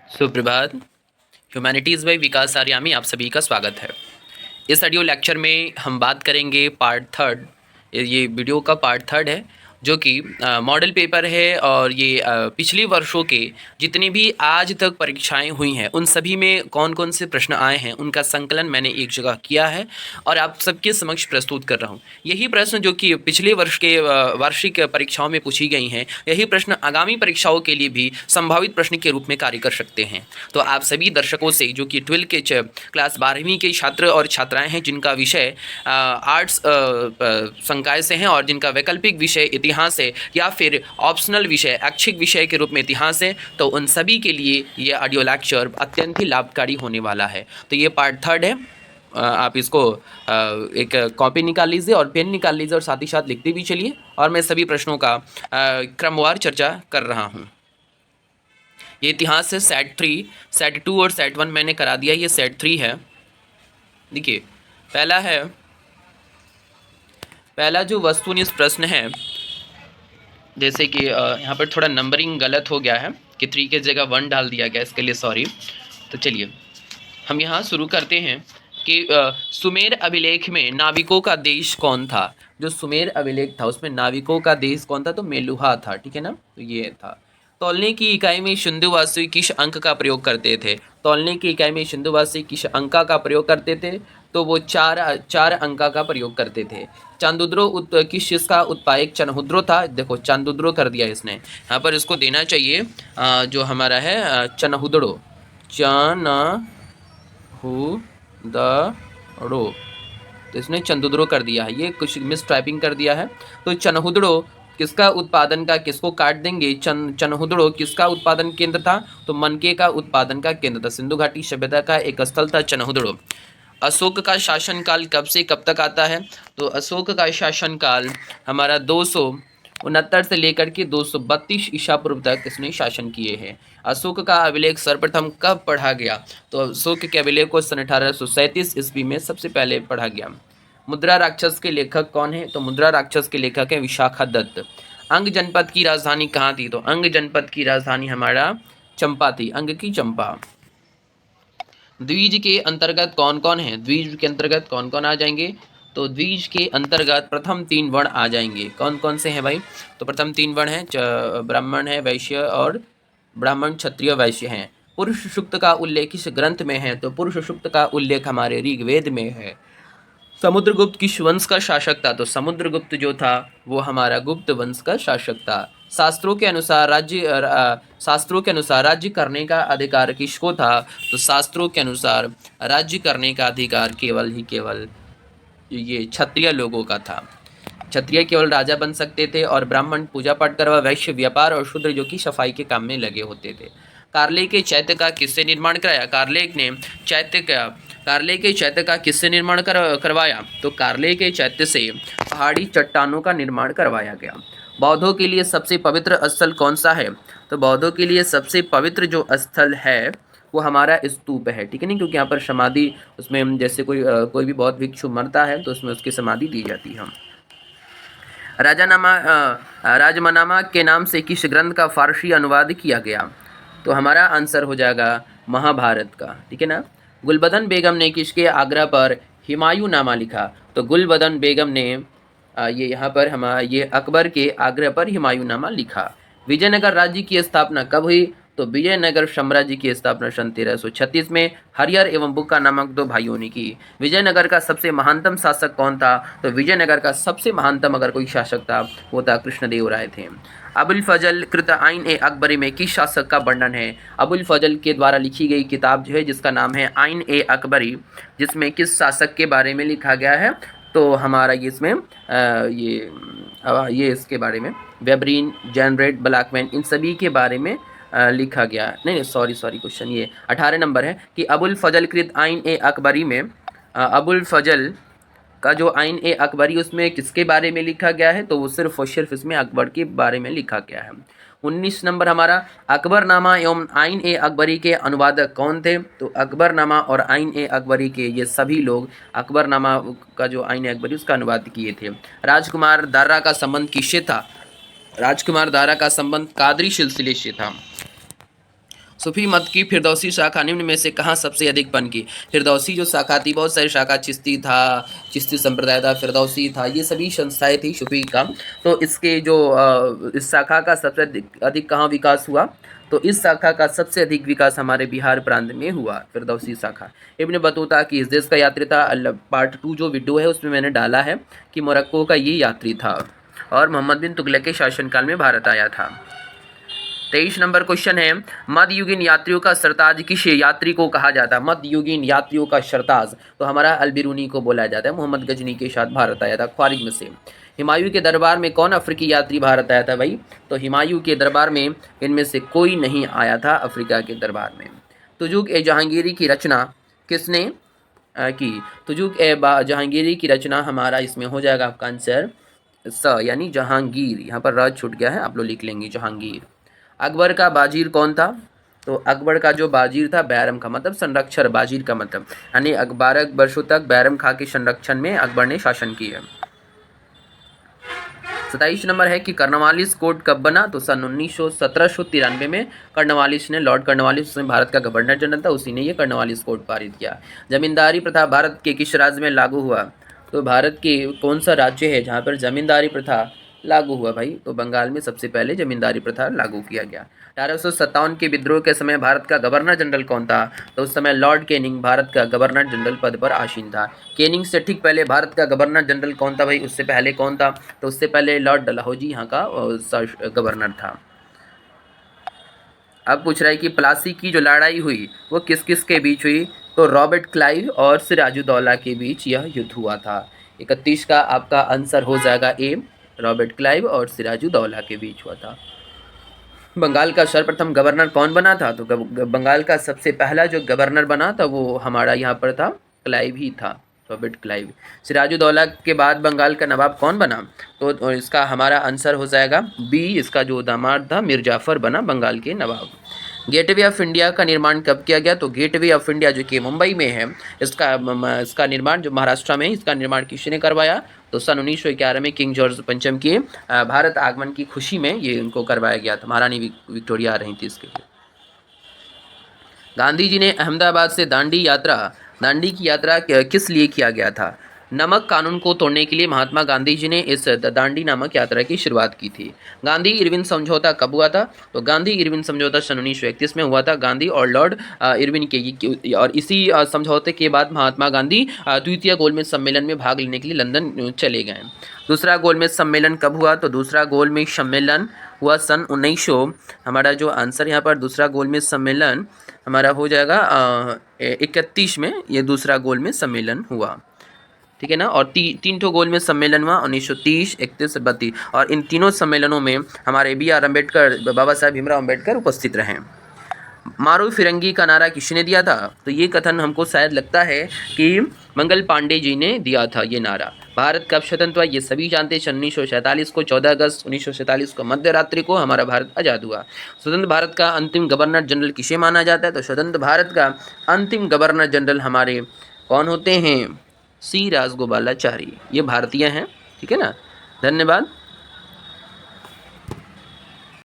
सुप्रभात। Humanities bye विकास आर्यामी आप सभी का स्वागत है। इस ऑडियो लेक्चर में हम बात करेंगे पार्ट थर्ड। ये वीडियो का पार्ट थर्ड है जो कि मॉडल पेपर है और ये पिछले वर्षों के जितनी भी आज तक परीक्षाएं हुई हैं उन सभी में कौन कौन से प्रश्न आए हैं उनका संकलन मैंने एक जगह किया है और आप सबके समक्ष प्रस्तुत कर रहा हूं। यही प्रश्न जो कि पिछले वर्ष के वार्षिक परीक्षाओं में पूछी गई हैं, यही प्रश्न आगामी परीक्षाओं के लिए भी संभावित प्रश्न के रूप में कार्य कर सकते हैं। तो आप सभी दर्शकों से जो कि 12 के क्लास 12वीं के छात्र और छात्राएं हैं जिनका विषय आर्ट्स संकाय से हैं और जिनका वैकल्पिक विषय इतिहास है या फिर ऑप्शनल विषय ऐच्छिक विषय के रूप में इतिहास है, तो उन सभी के लिए ये ऑडियो लेक्चर अत्यंत ही लाभकारी होने वाला है। तो ये पार्ट थर्ड है। आप इसको एक कॉपी निकाल लीजिए और पेन निकाल लीजिए और साथ ही साथ लिखते भी चलिए और मैं सभी प्रश्नों का क्रमवार चर्चा कर रहा हूँ। ये इतिहास है सेट 3, सेट 2 और सेट 1 मैंने करा दिया। ये सेट 3 है। देखिए पहला जो वस्तुनिष्ठ प्रश्न है, जैसे कि यहाँ पर थोड़ा नंबरिंग गलत हो गया है कि 3 की जगह 1 डाल दिया गया, इसके लिए सॉरी। तो चलिए हम यहाँ शुरू करते हैं कि सुमेर अभिलेख में नाविकों का देश कौन था। जो सुमेर अभिलेख था उसमें नाविकों का देश कौन था, तो मेलुहा था। ठीक है ना, तो ये था। तौलने की इकाई में सिंधुवासी किस अंक का प्रयोग करते थे। तौलने की इकाई में सिंधुवासी किस अंक का प्रयोग करते थे, तो वो चार अंक का प्रयोग करते थे। चांदुद्रो किस चीज़ का उत्पादक चनहुद्रो था। देखो चांदुद्रो कर दिया इसने, यहाँ पर इसको देना चाहिए जो हमारा है चनहुदड़ो, चनहुदड़ो। तो इसने चंदुद्रो कर दिया है, ये कुछ मिस टाइपिंग कर दिया है। तो चनहुदड़ो किसका उत्पादन का, किसको काट देंगे, चनहुदड़ो किसका उत्पादन केंद्र था, तो मनके का उत्पादन का केंद्र था। सिंधु घाटी सभ्यता का एक स्थल था चनहुदड़ो। अशोक का शासनकाल कब से कब तक आता है, तो अशोक का शासनकाल हमारा 269 से लेकर के 232 ईसा पूर्व तक इसने शासन किए हैं। अशोक का अभिलेख सर्वप्रथम कब पढ़ा गया, तो अशोक के अभिलेख को सन 1837 ईस्वी में सबसे पहले पढ़ा गया। मुद्रा राक्षस के लेखक कौन है, तो मुद्रा राक्षस के लेखक है विशाखा दत्त। अंग जनपद की राजधानी कहाँ थी, तो अंग जनपद की राजधानी हमारा चंपा थी, अंग की चंपा। द्विज के अंतर्गत कौन कौन है, द्विज के अंतर्गत कौन कौन आ जाएंगे, तो द्विज के अंतर्गत प्रथम 3 वर्ण आ जाएंगे। कौन कौन से हैं भाई, तो प्रथम 3 वर्ण हैं, ब्राह्मण है, वैश्य और ब्राह्मण क्षत्रिय वैश्य हैं। पुरुष सूक्त का उल्लेख किस ग्रंथ में है, तो पुरुष सूक्त का उल्लेख हमारे ऋग्वेद में है। समुद्रगुप्त किस वंश का शासक था, तो समुद्रगुप्त जो था वो हमारा गुप्त वंश का शासक था। शास्त्रों के अनुसार राज्य करने का अधिकार किसको था, तो शास्त्रों के अनुसार राज्य करने का अधिकार केवल ये क्षत्रिय लोगों का था। क्षत्रिय केवल राजा बन सकते थे और ब्राह्मण पूजा पाठ करवा, वैश्य व्यापार और शूद्र जो कि सफाई के काम में लगे होते थे। कार्ले के चैत्य का किससे निर्माण कराया, कार्ले के चैत्य का किससे निर्माण करवाया, तो कार्ले के चैत्य से पहाड़ी चट्टानों का निर्माण करवाया गया। बौद्धों के लिए सबसे पवित्र स्थल कौन सा है, तो बौद्धों के लिए सबसे पवित्र जो स्थल है वो हमारा स्तूप है। ठीक है नहीं, क्योंकि यहाँ पर समाधि, उसमें जैसे कोई भी बौद्ध भिक्षु मरता है तो उसमें उसकी समाधि दी जाती है। राजमनामा के नाम से किस ग्रंथ का फारसी अनुवाद किया गया, तो हमारा आंसर हो जाएगा महाभारत का। ठीक है ना। गुलबदन बेगम ने किसके आग्रह पर हुमायूंनामा लिखा, तो गुलबदन बेगम ने ये यहाँ पर ये अकबर के आग्रह पर हुमायूंनामा लिखा। विजयनगर राज्य की स्थापना कब हुई, तो विजयनगर साम्राज्य की स्थापना सन 1336 में हरिहर एवं बुक्का नामक 2 भाइयों ने की। विजयनगर का सबसे महानतम शासक कौन था, तो विजयनगर का सबसे महानतम अगर कोई शासक था वो था कृष्णदेव राय थे। अबुल फजल कृत आइन ए अकबरी में किस शासक का वर्णन है, अबुल फजल के द्वारा लिखी गई किताब जो है जिसका नाम है आइन ए अकबरी, जिसमें किस शासक के बारे में लिखा गया है, तो हमारा ये इसमें ये इसके बारे में वेबरीन, जनरेट, ब्लैकमैन, इन सभी के बारे में लिखा गया। नहीं सॉरी क्वेश्चन ये 18 नंबर है कि अबुल फजल कृत आइन ए अकबरी में अबुल फजल का जो आइन ए अकबरी उसमें किसके बारे में लिखा गया है, तो वो सिर्फ और सिर्फ इसमें अकबर के बारे में लिखा गया है। 19 नंबर हमारा अकबरनामा एवं आइन ए अकबरी के अनुवादक कौन थे, तो अकबरनामा और आइन ए अकबरी के ये सभी लोग अकबरनामा का जो आइन ए अकबरी उसका अनुवाद किए थे। राजकुमार दारा का संबंध किससे था, राजकुमार दारा का संबंध कादरी सिलसिले से था। सूफी मत की फिरदौसी शाखा निम्न में से कहाँ सबसे अधिक पनकी? फिरदौसी जो शाखा थी, बहुत सारी शाखा, चिश्ती था, चिश्ती संप्रदाय था, फिरदौसी था, ये सभी संस्थाएं थी सूफी का। तो इसके जो इस शाखा का सबसे अधिक अधिक कहाँ विकास हुआ? तो इस शाखा का सबसे अधिक विकास हमारे बिहार प्रांत में हुआ, फिरदौसी शाखा। इब्न बतूता की इस देश का यात्री था। पार्ट 2 जो वीडियो है उसमें मैंने डाला है कि मोरक्को का ये यात्री था और मोहम्मद बिन तुगलक के शासनकाल में भारत आया था। 23 नंबर क्वेश्चन है, मध्ययुगीन यात्रियों का सरताज किस यात्री को कहा जाता है? मध्ययुगीन यात्रियों का सरताज तो हमारा अलबिरूनी को बोला जाता है। मोहम्मद गजनी के साथ भारत आया था ख्वारिज में से। हुमायूं के दरबार में कौन अफ्रीकी यात्री भारत आया था भाई? तो हुमायूं के दरबार में इनमें से कोई नहीं आया था अफ्रीका के दरबार में। तुजुक ए जहांगीरी की रचना किसने की? तुजुक ए जहांगीरी की रचना हमारा इसमें हो जाएगा आपका आंसर यानी जहांगीर। यहाँ पर र छूट गया है, आप लोग लिख लेंगे जहांगीर। अकबर का बाजीर कौन था? तो अकबर का जो बाजीर था, बैरम का मतलब संरक्षण, बाजीर का मतलब यानी 12 वर्षों तक बैरम खां के संरक्षण में अकबर ने शासन किया। 27 नंबर है कि कर्नवालिस कोड कब बना? तो सन 1793 में कर्नवालिस ने, लॉर्ड कर्नवालिस भारत का गवर्नर जनरल था, उसी ने ये कर्नवालिस कोड पारित किया। जमींदारी प्रथा भारत के किस राज्य में लागू हुआ? तो भारत के कौन सा राज्य है जहाँ पर जमींदारी प्रथा लागू हुआ भाई? तो बंगाल में सबसे पहले जमींदारी प्रथा लागू किया गया। 1857 के विद्रोह के समय भारत का गवर्नर जनरल कौन था? तो उस समय लॉर्ड केनिंग भारत का गवर्नर जनरल पद पर आसीन था। केनिंग से ठीक पहले भारत का गवर्नर जनरल कौन था भाई? उससे पहले कौन था? तो उससे पहले लॉर्ड डलहौजी यहाँ का गवर्नर था। अब पूछ रहा है कि प्लासी की जो लड़ाई हुई वो किस किस के बीच हुई? तो रॉबर्ट क्लाइव और सिराजुद्दौला के बीच यह युद्ध हुआ था। 31 का आपका आंसर हो जाएगा ए, रॉबर्ट क्लाइव और सिराजुद्दौला के बीच हुआ था। बंगाल का सर्वप्रथम गवर्नर कौन बना था? तो बंगाल का सबसे पहला जो गवर्नर बना था वो हमारा यहाँ पर था, क्लाइव ही था, रॉबर्ट क्लाइव। सिराजुद्दौला के बाद बंगाल का नवाब कौन बना? तो इसका हमारा आंसर हो जाएगा बी, इसका जो दामाद था मिर्जा जाफर बना बंगाल के नवाब। गेटवे ऑफ इंडिया का निर्माण कब किया गया? तो गेटवे ऑफ इंडिया जो कि मुंबई में है, इसका निर्माण जो महाराष्ट्र में है, इसका निर्माण किसने करवाया? तो सन 1911 में किंग जॉर्ज पंचम के भारत आगमन की खुशी में ये उनको करवाया गया था। महारानी विक्टोरिया आ रही थी इसके लिए। गांधी जी ने अहमदाबाद से दांडी की यात्रा किस लिए किया गया था? नमक कानून को तोड़ने के लिए महात्मा गांधी जी ने इस दांडी नामक यात्रा की शुरुआत की थी। गांधी इरविन समझौता कब हुआ था? तो गांधी इरविन समझौता सन 1931 में हुआ था। गांधी और लॉर्ड इरविन के, और इसी समझौते के बाद महात्मा गांधी द्वितीय गोलमेज सम्मेलन में भाग लेने के लिए लंदन चले गए। दूसरा गोलमेज सम्मेलन कब हुआ? तो दूसरा गोलमेज सम्मेलन हुआ सन 1900, हमारा जो आंसर यहाँ पर दूसरा गोलमेज सम्मेलन हमारा हो जाएगा 31 में ये दूसरा गोलमेज सम्मेलन हुआ, ठीक है ना। और तीन ठो गोलमेज सम्मेलन हुआ 1930, 31, 32, और इन तीनों सम्मेलनों में हमारे BR अम्बेडकर, बाबा साहेब भीमराव अम्बेडकर उपस्थित रहे। मारो फिरंगी का नारा किसने दिया था? तो ये कथन हमको शायद लगता है कि मंगल पांडे जी ने दिया था ये नारा। भारत कब स्वतंत्र हुआ ये सभी जानते हैं, 1947 को, 14 अगस्त 1947 को मध्य रात्रि को हमारा भारत आज़ाद हुआ। स्वतंत्र भारत का अंतिम गवर्नर जनरल किसे माना जाता है? तो स्वतंत्र भारत का अंतिम गवर्नर जनरल हमारे कौन होते हैं? सी राजगोपालाचारी, ये भारतीय हैं, ठीक है ना। धन्यवाद।